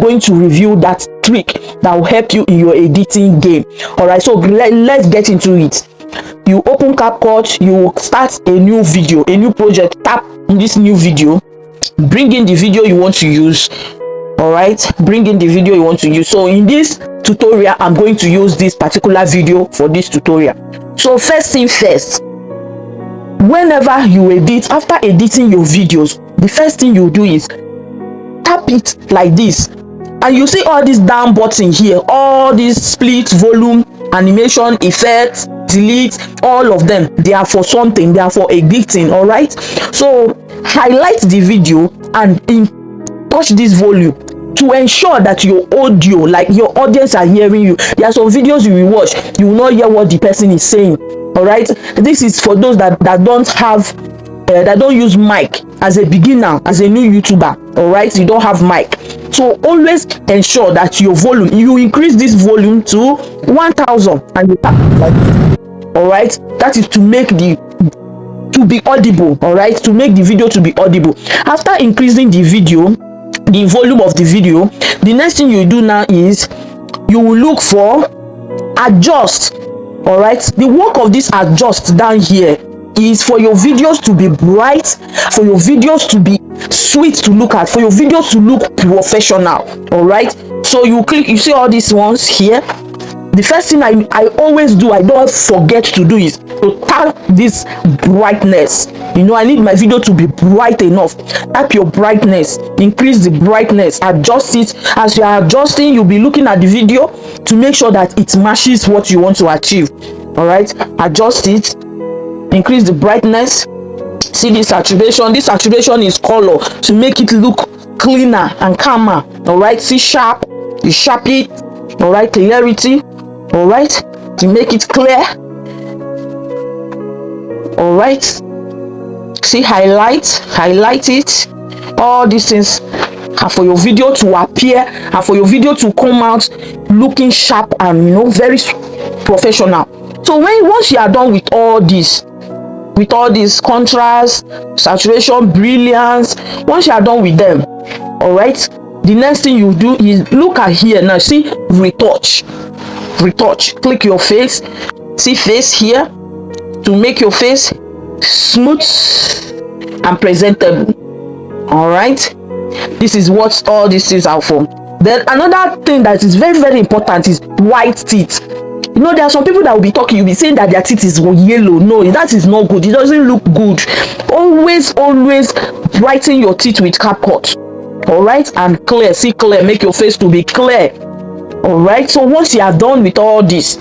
going to review that trick that will help you in your editing game. All right, so let's get into it. You open CapCut, you start a new video, a new project. Tap in this new video, bring in the video you want to use. All right, bring in the video you want to use. So in this tutorial, I'm going to use this particular video for this tutorial. So first thing first, whenever you edit, after editing your videos, the first thing you do is tap it like this, and you see all these down button here, all these split, volume, animation, effects, delete, all of them, they are for something, they are for editing. All right, so highlight the video and touch this volume to ensure that your audio, like your audience, are hearing you. There are some videos you will watch, you will not hear what the person is saying. All right, this is for those that don't have that don't use mic as a beginner, as a new YouTuber. All right, you don't have mic, so always ensure that your volume, you increase this volume to 1000 and you tap like this. All right, that is to make to be audible. All right, to make the video to be audible. After increasing the volume of the video, the next thing you do now is you will look for adjust. All right, the work of this adjust down here is for your videos to be bright, for your videos to be sweet to look at, for your videos to look professional. All right, so you click, you see all these ones here. The first thing I always do, I don't forget to do, is to tap this brightness. You know, I need my video to be bright enough. Tap your brightness, increase the brightness, adjust it. As you are adjusting, you'll be looking at the video to make sure that it matches what you want to achieve. All right, adjust it, increase the brightness. See this saturation, this saturation is color to make it look cleaner and calmer. All right, see sharp, you sharp it. All right, clarity. All right, to make it clear. All right, see highlight it. All these things are for your video to appear and for your video to come out looking sharp and, you know, very professional. So once you are done with all this contrast, saturation, brilliance, once you are done with them, all right, the next thing you do is look at here now. See retouch. Click your face. See face here to make your face smooth and presentable. All right, this is what all these things are for. Then another thing that is very, very important is white teeth. You know, there are some people that will be talking, you'll be saying that their teeth is yellow. No, that is not good. It doesn't look good. Always brighten your teeth with CapCut. All right, and clear. See clear, make your face to be clear. All right, so once you are done with all this,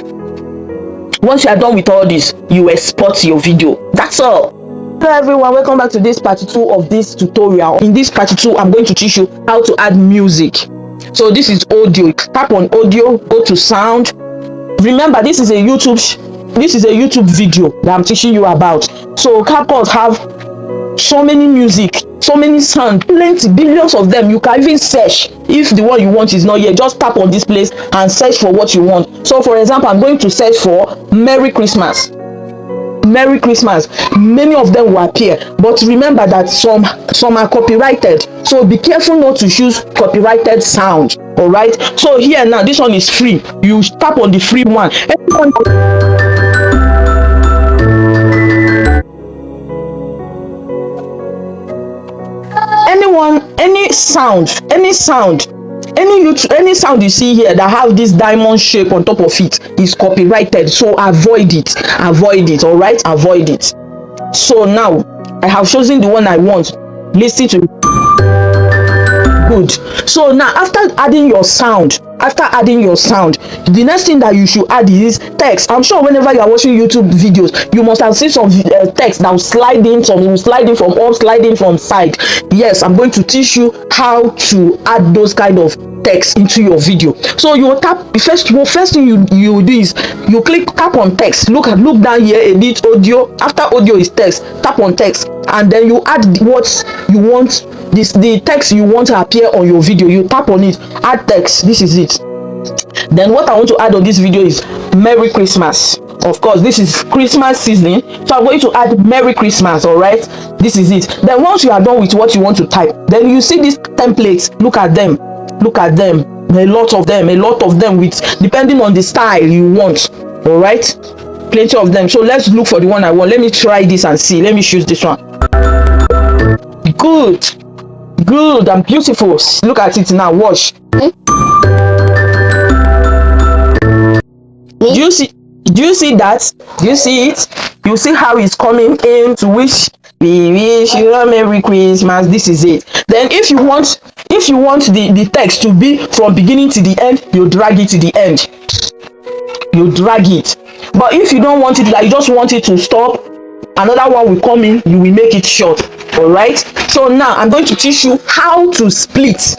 you export your video. That's all. Hello everyone, welcome back to this part 2 of this tutorial. In this part 2, I'm going to teach you how to add music. So this is audio. Tap on audio, go to sound. Remember, this is a YouTube video that I'm teaching you about. So CapCut have so many music, so many sound, plenty, billions of them. You can even search. If the one you want is not here, just tap on this place and search for what you want. So for example, I'm going to search for Merry Christmas. Many of them will appear, but remember that some are copyrighted, so be careful not to choose copyrighted sound. All right, so here now, this one is free. You tap on the free one. Any sound you see here that have this diamond shape on top of it is copyrighted, so avoid it. All right, avoid it. So now I have chosen the one I want. Listen to it. Good. So now after adding your sound, the next thing that you should add is text. I'm sure whenever you are watching YouTube videos, you must have seen some text that will slide in, some will slide in from up, sliding from side. Yes, I'm going to teach you how to add those kind of text into your video. So you will tap first thing you do is you tap on text. Look down here, edit audio. After audio is text, tap on text, and then you add what you want, the text you want to appear on your video. You tap on it, add text. This is it. Then what I want to add on this video is Merry Christmas. Of course, this is Christmas season, so I'm going to add Merry Christmas. All right, this is it. Then once you are done with what you want to type, then you see these templates. Look at them. Look at them, a lot of them with, depending on the style you want. All right, plenty of them. So let's look for the one I want. Let me try this and see. Let me choose this one. Good and beautiful. Look at it now. Watch. Do you see that? Do you see it? You see how it's coming in to wish we wish you a Merry Christmas. This is it. Then if you want the text to be from beginning to the end, you drag it to the end. You drag it. But if you don't want it, like you just want it to stop, another one will come in, you will make it short. All right, so now I'm going to teach you how to split.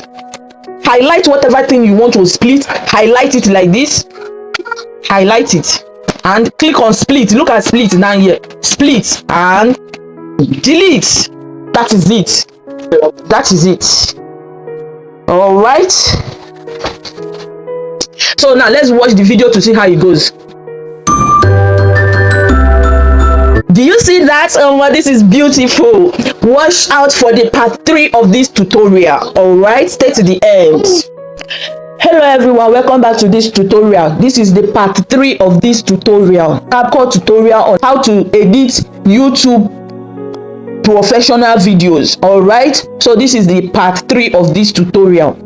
Highlight whatever thing you want to split, highlight it like this, highlight it and click on split. Look at split down here, split and delete. That is it. All right, so now let's watch the video to see how it goes. Do you see that? This is beautiful. Watch out for the part 3 of this tutorial. All right, stay to the end. Hello everyone, welcome back to this tutorial. This is the part 3 of this tutorial, CapCut tutorial on how to edit YouTube professional videos. All right, so this is the part 3 of this tutorial.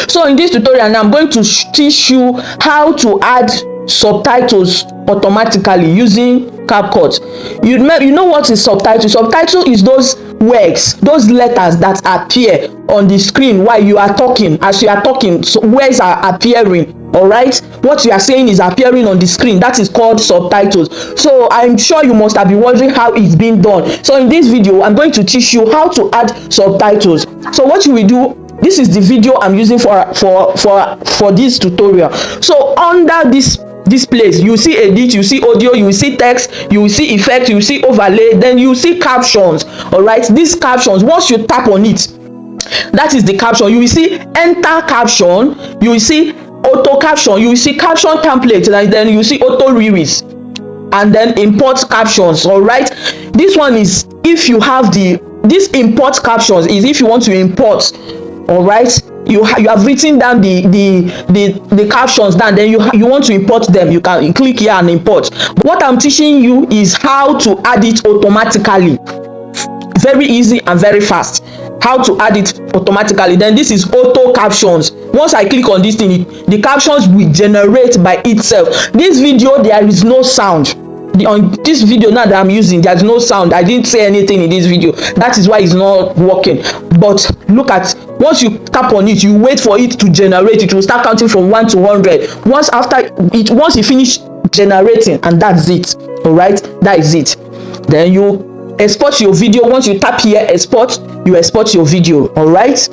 So in this tutorial now, I'm going to teach you how to add subtitles automatically using CapCut. You know what is subtitle? Subtitle is those words, those letters that appear on the screen while you are talking. As you are talking, so words are appearing. All right, what you are saying is appearing on the screen. That is called subtitles. So I'm sure you must have been wondering how it's being done. So in this video, I'm going to teach you how to add subtitles. So what you will do, this is the video I'm using for this tutorial. So under this place, you see edit, you see audio, you see text, you see effect, you see overlay, then you see captions. All right, these captions, once you tap on it, that is the caption. You will see enter caption, you will see auto caption, you will see caption template, and then you see auto reuse, and then import captions. All right, this one is if you have this import captions is if you want to import. All right, you have written down the captions down, then you want to import them, you can click here and import. But what I'm teaching you is how to add it automatically. Very easy and very fast. How to add it automatically. Then this is auto captions. Once I click on this thing, the captions will generate by itself. This video, there is no sound. On this video now that I'm using, there's no sound. I didn't say anything in this video. That is why it's not working. But look at, once you tap on it, you wait for it to generate. It will start counting from 1 to 100. Once it finish generating, and that's it. All right, that is it. Then you export your video. Once you tap here export, you export your video. All right,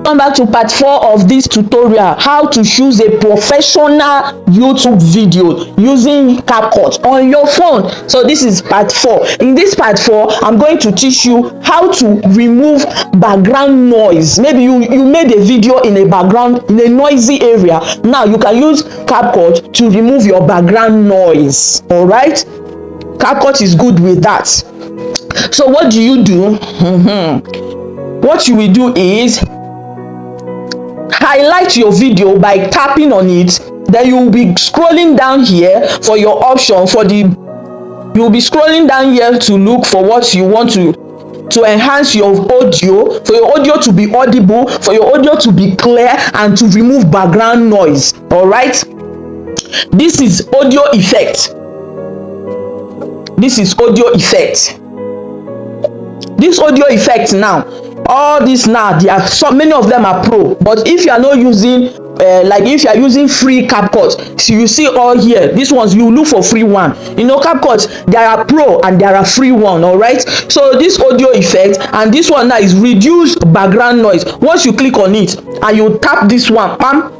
come back to part 4 of this tutorial, how to choose a professional YouTube video using CapCut on your phone. So this is part 4. In this part 4, I'm going to teach you how to remove background noise. Maybe you made a video in a background, in a noisy area. Now you can use CapCut to remove your background noise. All right, CapCut is good with that. So what do you do? What you will do is highlight your video by tapping on it. Then you will be scrolling down here for your option you will be scrolling down here to look for what you want to enhance your audio, for your audio to be audible, for your audio to be clear, and to remove background noise. All right, this is audio effect. This audio effect now, all this now, there are so many of them are pro, but if you are not using like if you are using free CapCut, so you see all here, these ones you look for free one. You know, CapCut, there are pro and there are free one. All right, so this audio effect and this one now is reduce background noise. Once you click on it and you tap this one, bam,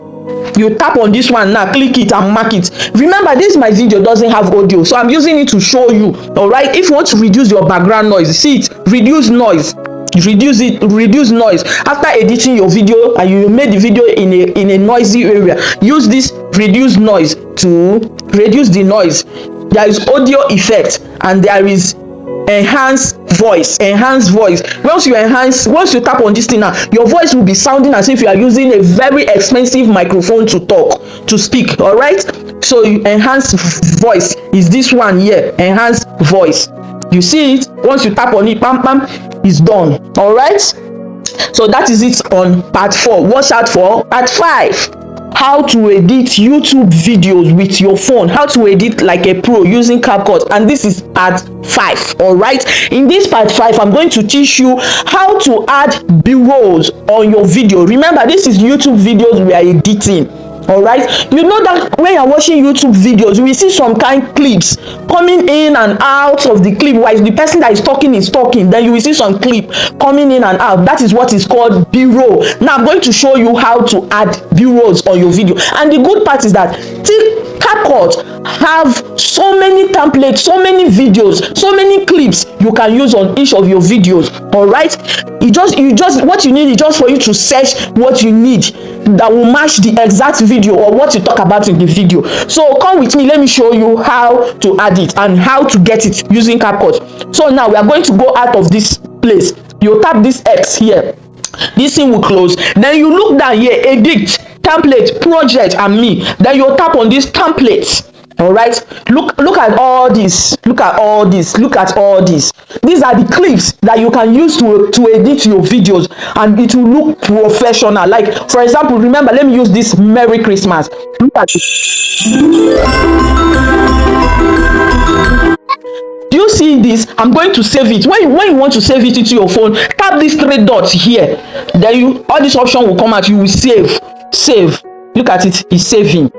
you tap on this one now, click it and mark it. Remember, this my video doesn't have audio, so I'm using it to show you. All right, if you want to reduce your background noise, see it, reduce noise, reduce noise. After editing your video and you made the video in a noisy area, use this reduce noise to reduce the noise. There is audio effect and there is enhance voice. Once you tap on this thing now, your voice will be sounding as if you are using a very expensive microphone to speak. All right, so you enhance voice is this one here, enhance voice. You see it, once you tap on it, bam bam, it's done. All right, so that is it on part 4. Watch out for part 5. How to edit YouTube videos with your phone, how to edit like a pro using CapCut, and this is part 5. All right, in this part 5 I'm going to teach you how to add b-rolls on your video. Remember, this is YouTube videos we are editing. All right, you know that when you're watching YouTube videos, you will see some kind clips coming in and out of the clip. While the person that is talking, then you will see some clip coming in and out. That is what is called b-roll. Now I'm going to show you how to add b-rolls on your video. And the good part is that CapCut have so many templates, so many videos, so many clips you can use on each of your videos. All right, you just what you need is just for you to search what you need that will match the exact video or what you talk about in the video. So come with me, let me show you how to add it and how to get it using CapCut. So now we are going to go out of this place. You tap this X here, this thing will close. Then you look down here, edit, template, project, and me. Then you tap on this template. All right, look at all this, look at all this. These are the clips that you can use to edit your videos, and it will look professional. Like, for example, remember, let me use this Merry Christmas. Look at it. Do you see this? I'm going to save it. When you want to save it into your phone, tap these 3 dots here. Then all this option will come out. You will save. Look at it, it's saving.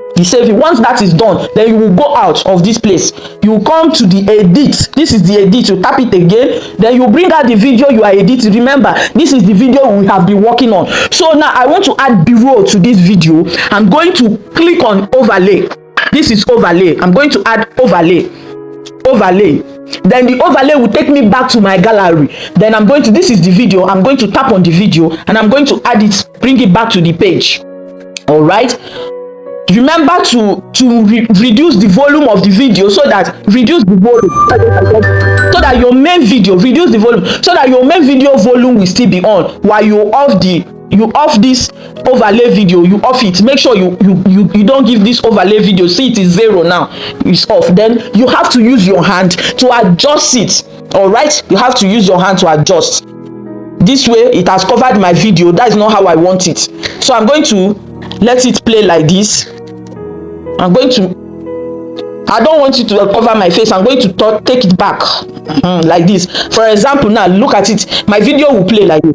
Once that is done, then you will go out of this place. You will come to the edit. This is the edit. You tap it again, then you bring out the video you are editing. Remember, this is the video we have been working on. So now I want to add b-roll to this video. I'm going to click on overlay. This is overlay. I'm going to add overlay. Then the overlay will take me back to my gallery. Then this is the video. I'm going to tap on the video and I'm going to add it, bring it back to the page. All right, remember to reduce the volume of the video, so that your main video volume will still be on while you off this overlay video. You off it. Make sure you don't give this overlay video. See, it is 0 now, it's off. Then you have to use your hand to adjust it. All right, you have to use your hand to adjust. This way it has covered my video. That is not how I want it. So I'm going to let it play like this. I don't want it to cover my face. I'm going to take it back like this. For example, now look at it. My video will play like this.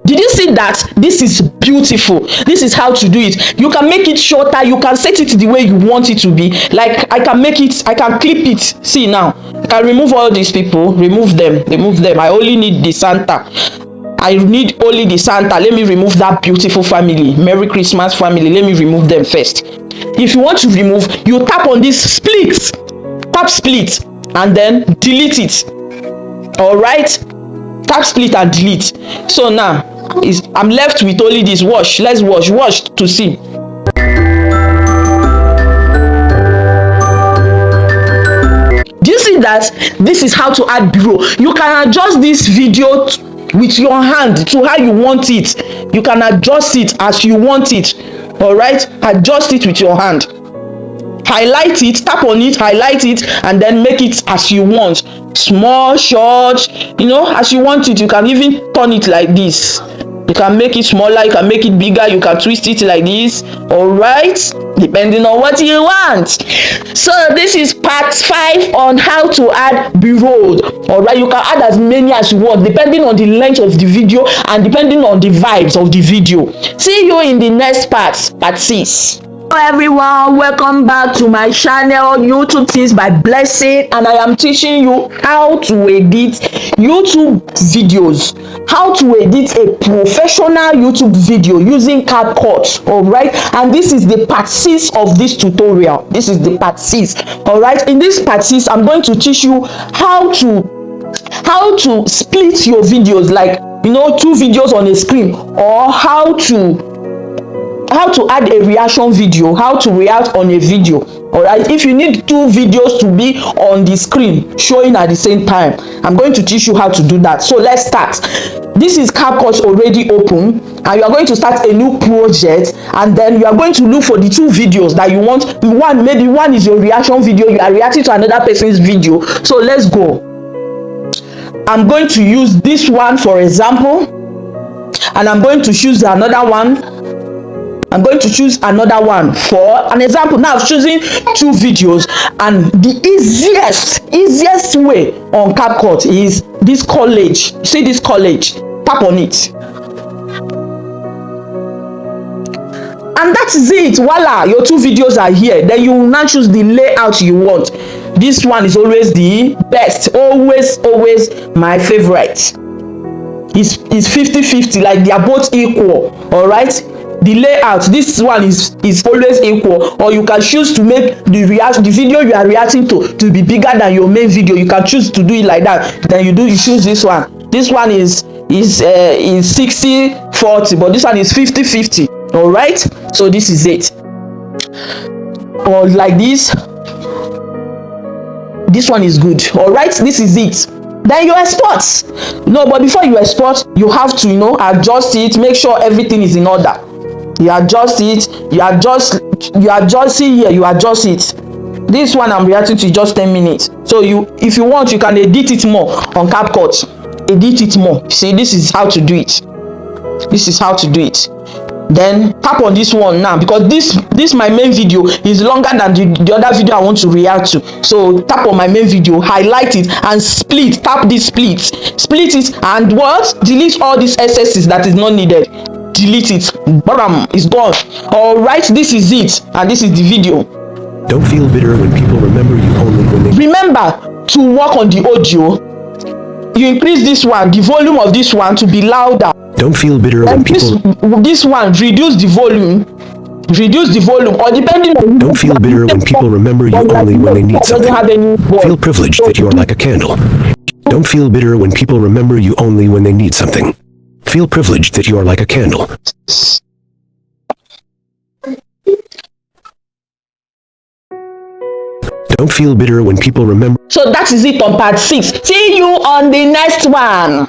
Did you see that? This is beautiful. This is how to do it. You can make it shorter. You can set it the way you want it to be. Like, I can clip it. See now, I can remove all these people, remove them. I only need the Santa. Let me remove that beautiful family, Merry Christmas family. Let me remove them first. If you want to remove, you tap on this split, tap split, and then delete it. All right, tap split and delete. So now I'm left with only this. Let's watch to see. Do you see that? This is how to add b-roll. You can adjust this video with your hand to how you want it. You can adjust it as you want it. All right, adjust it with your hand. Highlight it, tap on it, highlight it, and then make it as you want. Small, short, as you want it. You can even turn it like this. You can make it smaller, you can make it bigger, you can twist it like this. All right, depending on what you want. So this is part 5 on how to add b-roll. All right, you can add as many as you want depending on the length of the video and depending on the vibes of the video. See you in the next part 6. Hello everyone, welcome back to my channel, YouTube Tips by Blessing, and I am teaching you how to edit YouTube videos, how to edit a professional YouTube video using CapCut. All right, and this is the part 6 of this tutorial. This is the part 6. All right, in this part 6 I'm going to teach you how to split your videos, like 2 videos on a screen, or how to to add a reaction video, how to react on a video. All right, if you need 2 videos to be on the screen showing at the same time, I'm going to teach you how to do that. So let's start. This is CapCut already open, and you are going to start a new project, and then you are going to look for the 2 videos that you want. Maybe one is your reaction video, you are reacting to another person's video. So let's go. I'm going to use this one for example, and I'm going to choose another one. I'm going to choose another one for an example. Now I'm choosing 2 videos, and the easiest way on CapCut is this college. See this college, tap on it, and that is it. Voila, your 2 videos are here. Then you will now choose the layout you want. This one is always the best, always my favorite. It's 50-50, like they are both equal. All right, the layout, this one is always equal, or you can choose to make the video you are reacting to be bigger than your main video. You can choose to do it like that. Then you choose this one. This one is 60-40, but this one is 50-50. all right, so this is it. Or like this one is good. All right, this is it. Then you export. No, but before you export, you have to adjust it, make sure everything is in order. You adjust it, you adjust here, you adjust it. This one I'm reacting to just 10 minutes. So if you want, you can edit it more on CapCut. Edit it more. See, this is how to do it. This is how to do it. Then tap on this one now, because this my main video is longer than the other video I want to react to. So tap on my main video, highlight it, and split. Tap this split it, and what? Delete all these excesses that is not needed. Delete it. Bam, it's gone. All right, this is it, and this is the video. Don't feel bitter when people remember you only when they... Remember to work on the audio. You increase this one, the volume of this one to be louder. Don't feel bitter when people... This one, reduce the volume, or depending on... Don't feel bitter when people remember you only when they need something. Feel privileged that you are like a candle. Don't feel bitter when people remember you only when they need something. Feel privileged that you are like a candle. Don't feel bitter when people remember... So that is it on part 6. See you on the next one.